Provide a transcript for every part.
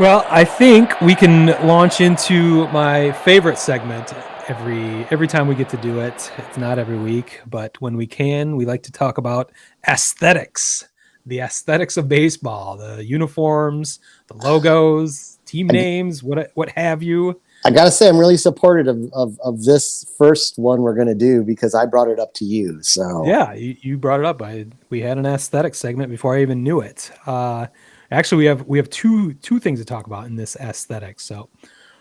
Well, I think we can launch into my favorite segment every time we get to do it. It's not every week, but when we can, we like to talk about aesthetics. The aesthetics of baseball, the uniforms, the logos, team I, names, what have you. I gotta say, I'm really supportive of this first one we're gonna do because I brought it up to you. So Yeah, you brought it up. We had an aesthetic segment before I even knew it. Actually, we have two things to talk about in this aesthetic. So,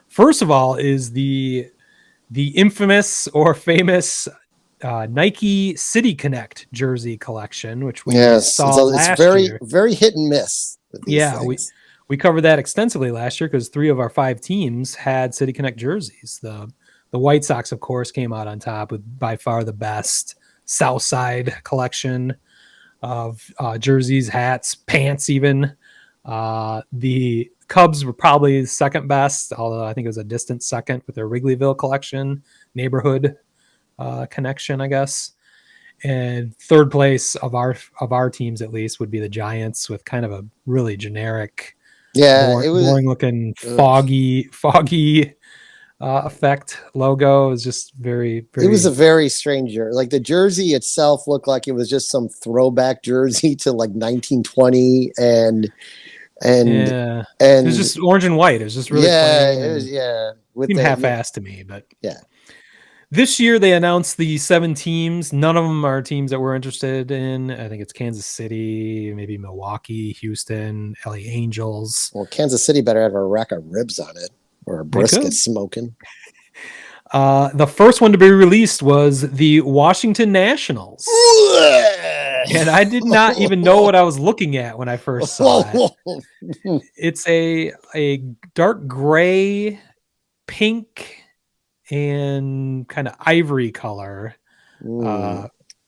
first of all, is the infamous or famous Nike City Connect jersey collection, which we yes, saw it's last very year. very hit and miss with these Yeah, things. we covered that extensively last year because three of our five teams had City Connect jerseys. The White Sox, of course, came out on top with by far the best South Side collection of jerseys, hats, pants, even. The Cubs were probably second best, although I think it was a distant second with their Wrigleyville collection, neighborhood connection, I guess. And third place of our teams, at least, would be the Giants with kind of a really generic, Yeah, it was. boring looking, Ugh. foggy effect logo. Is just very, It was a very. very strange jersey. Like the jersey itself looked like it was just some throwback jersey to like 1920 and Yeah, it was and just orange and white. It was just really yeah, plain it was and yeah with seemed the half-assed to me. But yeah. this year they announced the 7 teams. None of them are teams that we're interested in. I think it's Kansas City, maybe Milwaukee, Houston, LA Angels. Well, Kansas City better have a rack of ribs on it or a They brisket could. smoking. The first one to be released was the Washington Nationals. And I did not even know what I was looking at when I first saw it. It's a dark gray, pink, and kind of ivory color uh,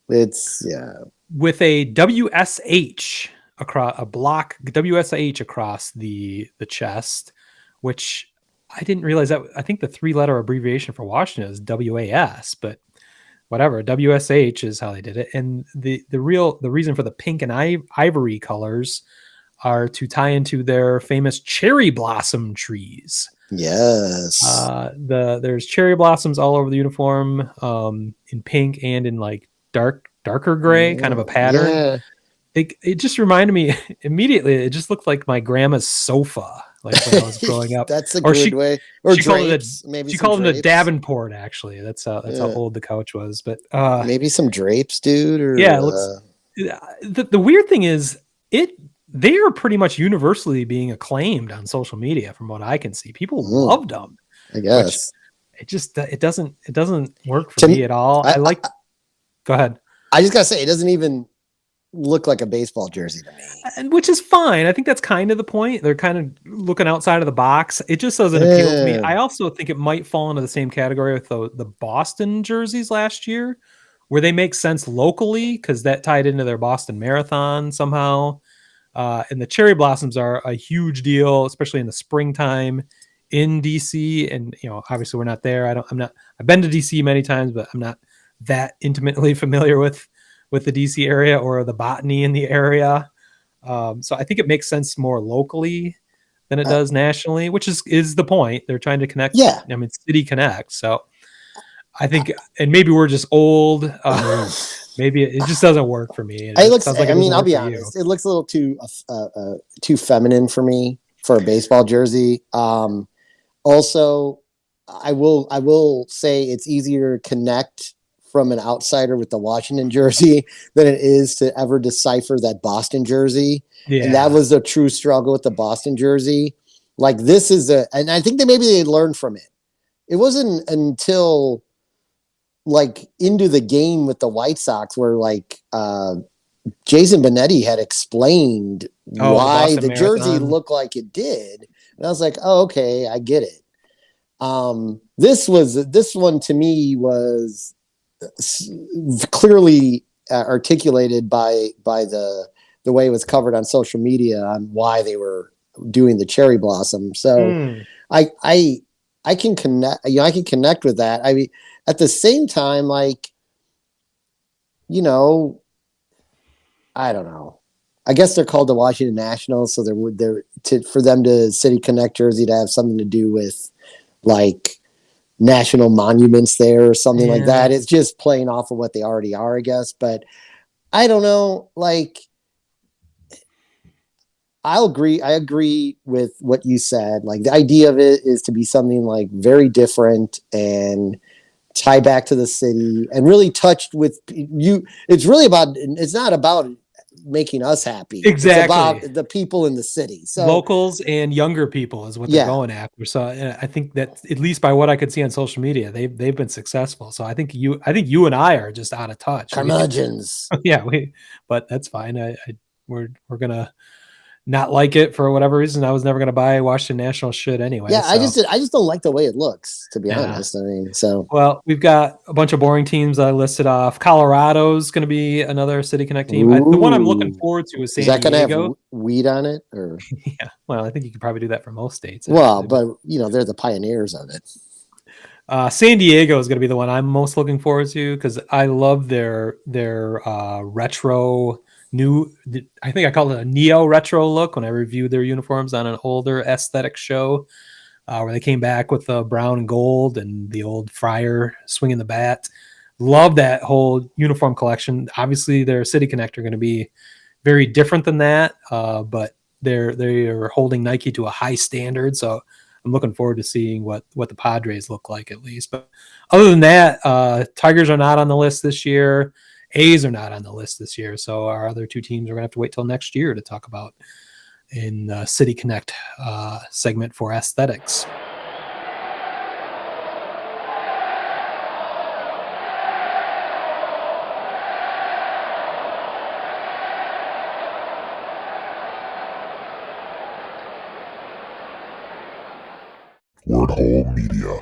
It's yeah. with a WSH across a block WSH across the chest, which I didn't realize that. I think the 3-letter abbreviation for Washington is WAS, but whatever. WSH is how they did it. And the reason for the pink and ivory colors are to tie into their famous cherry blossom trees. Yes. There's cherry blossoms all over the uniform, in pink and in like darker gray, kind of a pattern. Yeah. It just reminded me immediately. It just looked like my grandma's sofa, like when I was growing up. That's a Or good way. Or she called it a drapes. Maybe she some called it a drapes. Davenport. Actually, that's how Yeah. old the couch was. But Maybe some drapes, dude. yeah, Or it looks. The weird thing is it. They are pretty much universally being acclaimed on social media, from what I can see. People loved them, I which guess. it doesn't work for To me at all. I, I Go ahead. I just gotta say, it doesn't even look like a baseball jersey to me. And which is fine. I think that's kind of the point. They're kind of looking outside of the box. It just doesn't appeal to me. Yeah. I also think it might fall into the same category with the Boston jerseys last year, where they make sense locally because that tied into their Boston Marathon somehow. And the cherry blossoms are a huge deal, especially in the springtime in DC. And obviously we're not there. I've been to DC many times, but I'm not that intimately familiar with the DC area or the botany in the area. So I think it makes sense more locally than it Uh, does nationally, which is the point. They're trying to connect. yeah. I mean, city connect. So I think, and maybe we're just old. Maybe it just doesn't work for me. And It it looks. sounds like I it mean, doesn't I'll work be for you. honest. It looks a little too feminine for me for a baseball jersey. Also, I will say it's easier to connect from an outsider with the Washington jersey than it is to ever decipher that Boston jersey. And that Yeah. was the true struggle with the Boston jersey. Like this is and I think that maybe they learned from it. It wasn't until like into the game with the White Sox where like Jason Benetti had explained Oh, the why Boston the jersey Marathon. looked like it did. And I was like, oh, okay, I get it. This one to me was clearly articulated by the way it was covered on social media on why they were doing the cherry blossom. So Mm. I can connect. I can connect with that. I mean, at the same time, like you know, I don't know. I guess they're called the Washington Nationals, so for them to City Connect jersey to have something to do with like national monuments there or something like Yeah. that. It's just playing off of what they already are, I guess. But I don't know. Like, I'll agree. I agree with what you said. Like, the idea of it is to be something like very different and tie back to the city and really touched with you. It's really about, it's not about making us happy. It's about Exactly. the people in the city. So, Locals and younger people is what they're yeah, going after. So I think that at least by what I could see on social media, they've been successful. So I think you and I are just out of touch. curmudgeons. Yeah, but that's fine. We're gonna not like it for whatever reason. I was never gonna buy Washington National shit anyway. Yeah, So I just don't like the way it looks, to be yeah. honest. I mean, so Well, we've got a bunch of boring teams I listed off. Colorado's going to be another City Connect team. The one I'm looking ooh, forward to is is San that going to have Diego. weed on it or? Yeah, well, I think you could probably do that for most states Well, actually. But but they're the pioneers of it. San Diego is going to be the one I'm most looking forward to because I love their retro new. I think I call it a neo retro look when I reviewed their uniforms on an older aesthetic show. Where they came back with the brown and gold and the old Friar swinging the bat. Love that whole uniform collection. Obviously, their City Connect are going to be very different than that, but they're holding Nike to a high standard. So I'm looking forward to seeing what the Padres look like at least. But other than that, Tigers are not on the list this year. A's are not on the list this year. So our other two teams are going to have to wait till next year to talk about in City Connect segment for aesthetics. Word Hole Media.